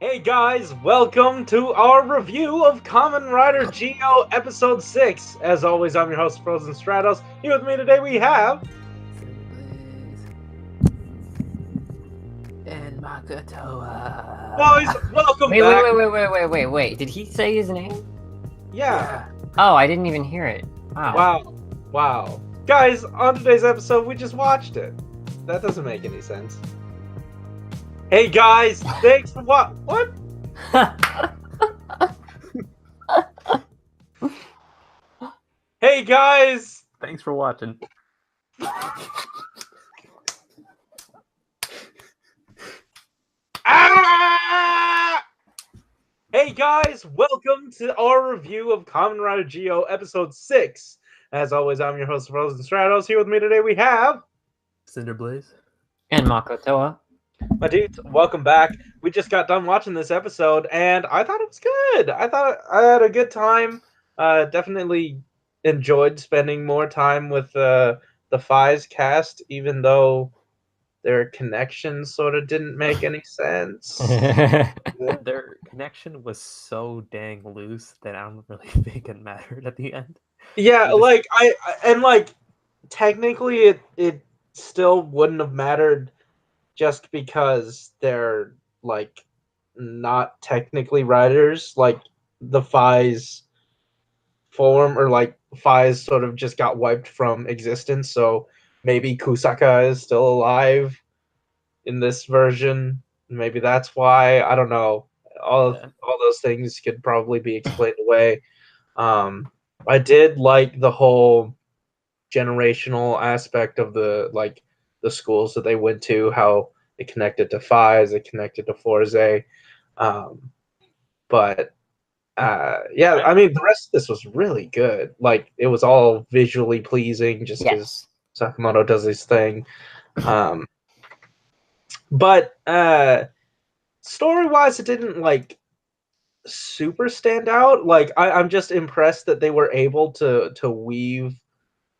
Hey guys, welcome to our review of Kamen Rider Geo Episode 6. As always, I'm your host, Frozen Stratos. Here with me today we have... Cinder Blaze and Makotoa. Boys, welcome Wait, back. wait. Did he say his name? Yeah. Oh, I didn't even hear it. Wow. Guys, on today's episode, we just watched it. That doesn't make any sense. Hey guys, thanks for what? Hey guys! Thanks for watching. Ah! Hey guys, welcome to our review of Kamen Rider Geo Episode 6. As always, I'm your host, Frozen Stratos. Here with me today we have... Cinder Blaze. And Makotoa. My dudes, welcome back. We just got done watching this episode, and I thought it was good. I thought I had a good time. Definitely enjoyed spending more time with the Fies cast, even though their connection sort of didn't make any sense. Their connection was so dang loose that I don't really think it mattered at the end. Yeah, like technically it still wouldn't have mattered just because they're like not technically writers. Like the Fies form or like Fies sort of just got wiped from existence, so maybe Kusaka is still alive in this version. Maybe that's why. I don't know. All those things could probably be explained away. I did like the whole generational aspect of the schools that they went to, how it connected to Fies, it connected to Forze. But yeah, I mean, the rest of this was really good. Like, it was all visually pleasing just because Sakamoto does his thing. But story-wise, it didn't like super stand out. Like, I'm just impressed that they were able to weave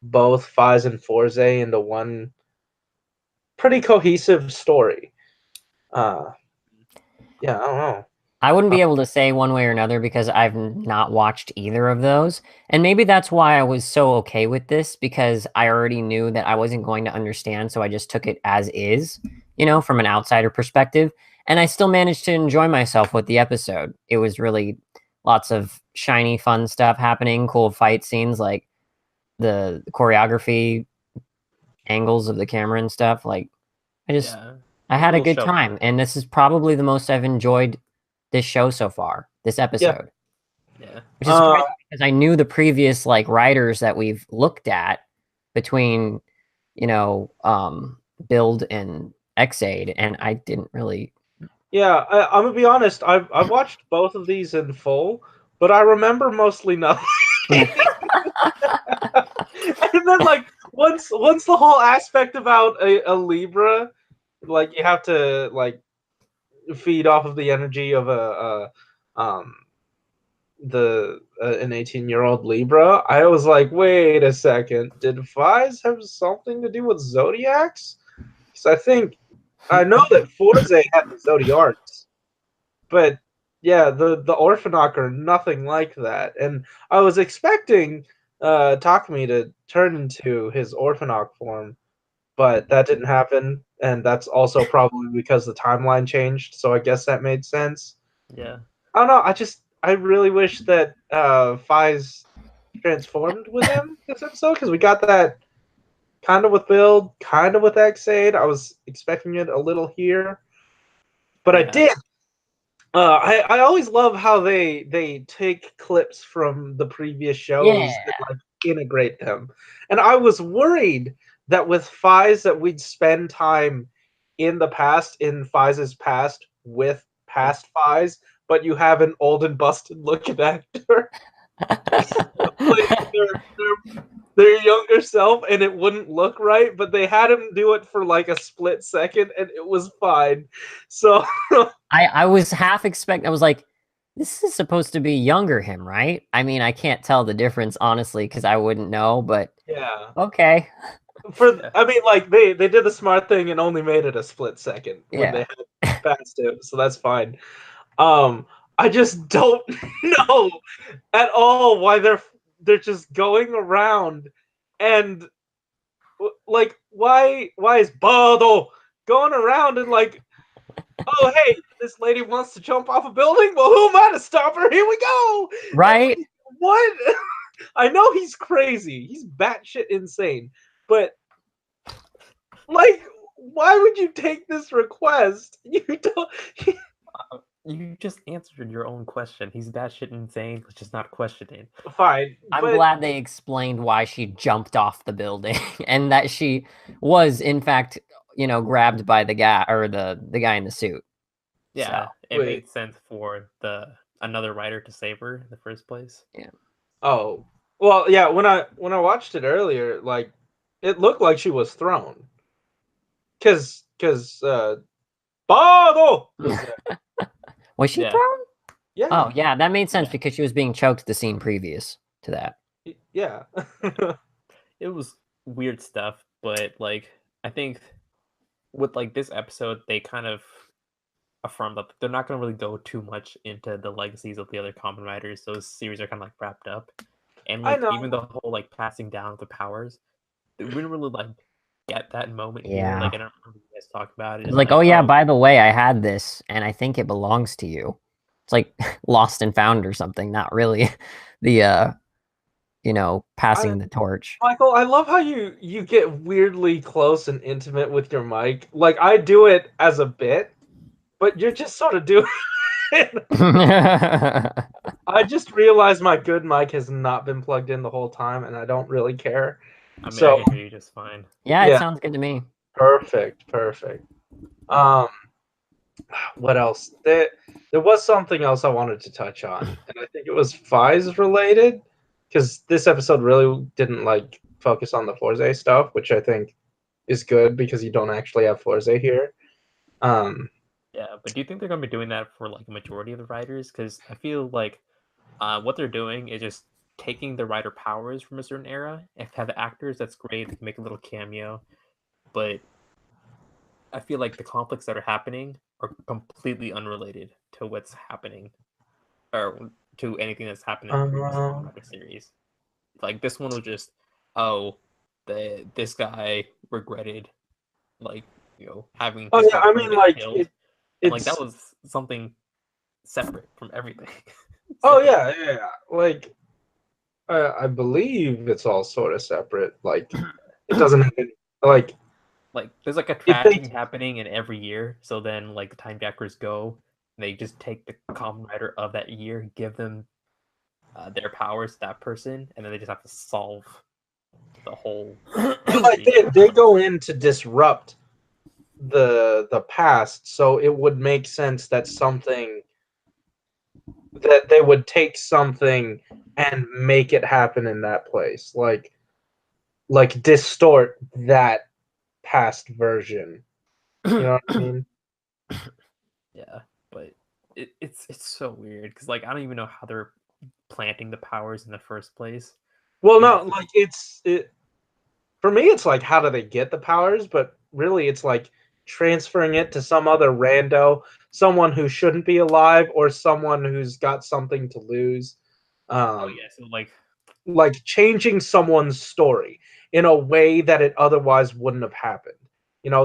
both Fies and Forze into one pretty cohesive story. Yeah, I don't know. I wouldn't be able to say one way or another because I've not watched either of those. And maybe that's why I was so okay with this, because I already knew that I wasn't going to understand, so I just took it as is, from an outsider perspective. And I still managed to enjoy myself with the episode. It was really lots of shiny, fun stuff happening, cool fight scenes, like the choreography, angles of the camera and stuff. Like, I had a good time. And this is probably the most I've enjoyed this show so far, this episode. Yeah. Which is surprising because I knew the previous writers that we've looked at between, Build and Xaid, and I didn't really. Yeah, I'm gonna be honest. I've watched both of these in full, but I remember mostly nothing. And then once the whole aspect about a Libra, like you have to feed off of the energy of an 18-year-old Libra, I was like, wait a second, did Fies have something to do with Zodiacs? Because I know that Forze had the Zodiarcs, but yeah, the Orphanok are nothing like that. And I was expecting Takumi to turn into his Orphanok form, but that didn't happen, and that's also probably because the timeline changed, so I guess that made sense. Yeah. I don't know, I really wish that Fies transformed with him this episode, because we got that kind of with Build, kind of with Xaid. I was expecting it a little here, but I did. I always love how they take clips from the previous shows and integrate them. And I was worried that with Fies that we'd spend time in the past, in Fies' past, with past Fies, but you have an old and busted looking actor like their younger self, and it wouldn't look right, but they had him do it for like a split second and it was fine. So I was half expecting, I was like, this is supposed to be younger him, right? I mean, I can't tell the difference, honestly, because I wouldn't know, but yeah. Okay. I mean, like, they did the smart thing and only made it a split second when they had passed it, so that's fine. I just don't know at all why they're just going around and like why is Bado going around and like, oh hey, this lady wants to jump off a building? Well, who am I to stop her? Here we go. Right? Like, what? I know he's crazy. He's batshit insane. But like, why would you take this request? You don't. You just answered your own question. He's batshit insane. Let's just not question it. Fine. I'm but glad they explained why she jumped off the building and that she was, in fact, grabbed by the guy or the guy in the suit. Yeah, So, it Wait. made sense for another writer to save her in the first place. Oh, well, yeah. When I watched it earlier, like, it looked like she was thrown. Cause Bado was there. was she Yeah. thrown? Yeah. Oh, yeah, that made sense Yeah. because she was being choked the scene previous to that. Yeah. It was weird stuff, but like I think with like this episode, they kind of affirmed that they're not going to really go too much into the legacies of the other common writers. Those series are kind of like wrapped up, and I like know. even the whole like passing down of the powers, we didn't really like get that moment here. Yeah. Like I don't remember you guys talk about it. It's like, oh yeah, by the way, I had this, and I think it belongs to you. It's like lost and found or something, not really the passing the torch. Michael, I love how you get weirdly close and intimate with your mic. Like, I do it as a bit, but you're just sort of doing it. I just realized my good mic has not been plugged in the whole time, and I don't really care. I mean, So I can hear you just fine. Yeah, Yeah. it sounds good to me. perfect. What else? There was something else I wanted to touch on, and I think it was Fies related, because this episode really didn't like focus on the Forze stuff, which I think is good because you don't actually have Forze here. Yeah, but do you think they're going to be doing that for like a majority of the writers? Because I feel like what they're doing is just taking the writer powers from a certain era. If have actors, that's great. They can make a little cameo, but I feel like the conflicts that are happening are completely unrelated to what's happening or to anything that's happened in the previous Writer series. Like this one was just, oh, this guy regretted, like having. Oh This yeah, guy I friend mean, get like killed. And, like it's that was something separate from everything. oh yeah. Like I believe it's all sort of separate. Like it doesn't even like there's like a if they tragedy happening in every year, so then like the time jackers go, and they just take the common writer of that year, give them their powers to that person, and then they just have to solve the whole. like they go in to disrupt the past, so it would make sense that they would take something and make it happen in that place, like distort that past version. You know what I mean? Yeah, but it's so weird because like I don't even know how they're planting the powers in the first place. Well, You know, no, like it for me. It's like, how do they get the powers? But really, it's like transferring it to some other rando, someone who shouldn't be alive, or someone who's got something to lose. oh yeah, so Like changing someone's story in a way that it otherwise wouldn't have happened.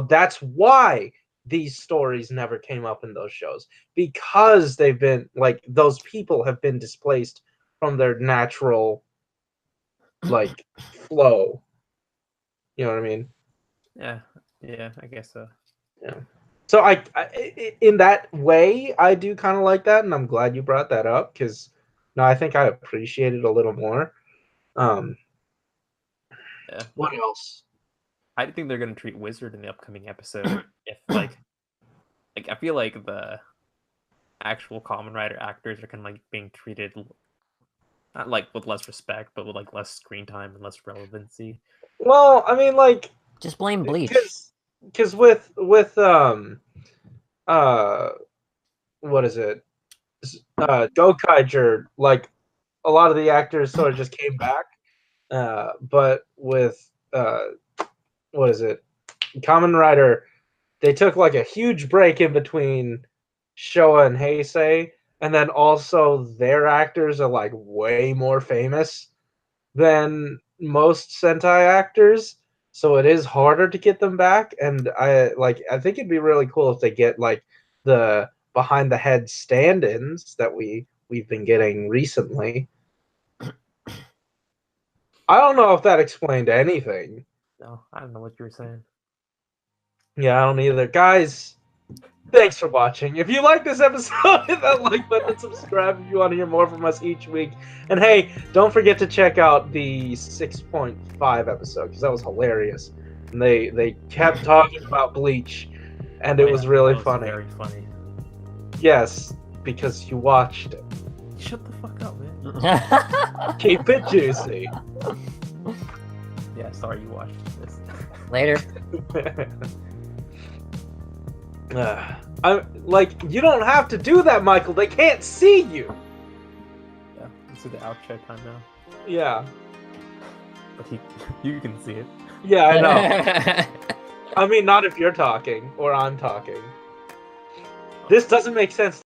That's why these stories never came up in those shows, because they've been like, those people have been displaced from their natural like flow. You know what I mean? yeah, I guess so. Yeah. So I in that way, I do kind of like that, and I'm glad you brought that up, because no, I think I appreciate it a little more. Yeah. What else? I think they're gonna treat Wizard in the upcoming episode. If like I feel like the actual Common Rider actors are kind of like being treated not like with less respect, but with like less screen time and less relevancy. Well, I mean, like, Just blame Bleach. because with uh what is it, Gokaiger, like a lot of the actors sort of just came back, but with what is it, Kamen Rider, they took like a huge break in between Showa and Heisei, and then also their actors are like way more famous than most Sentai actors, so it is harder to get them back. And I think it'd be really cool if they get like the behind the head stand-ins that we've been getting recently. I don't know if that explained anything. No, I don't know what you were saying. Yeah, I don't either. Guys, thanks for watching. If you like this episode, hit that like button and subscribe if you want to hear more from us each week. And hey, don't forget to check out the 6.5 episode, because that was hilarious. And they kept talking about Bleach, and it was really funny. Very funny. Yes, because you watched it. Shut the fuck up, man. Keep it juicy. Yeah, sorry you watched this. Later. You don't have to do that, Michael. They can't see you. Yeah, this is the outro time now. Yeah. But you can see it. Yeah, I know. I mean, not if you're talking or I'm talking. This doesn't make sense.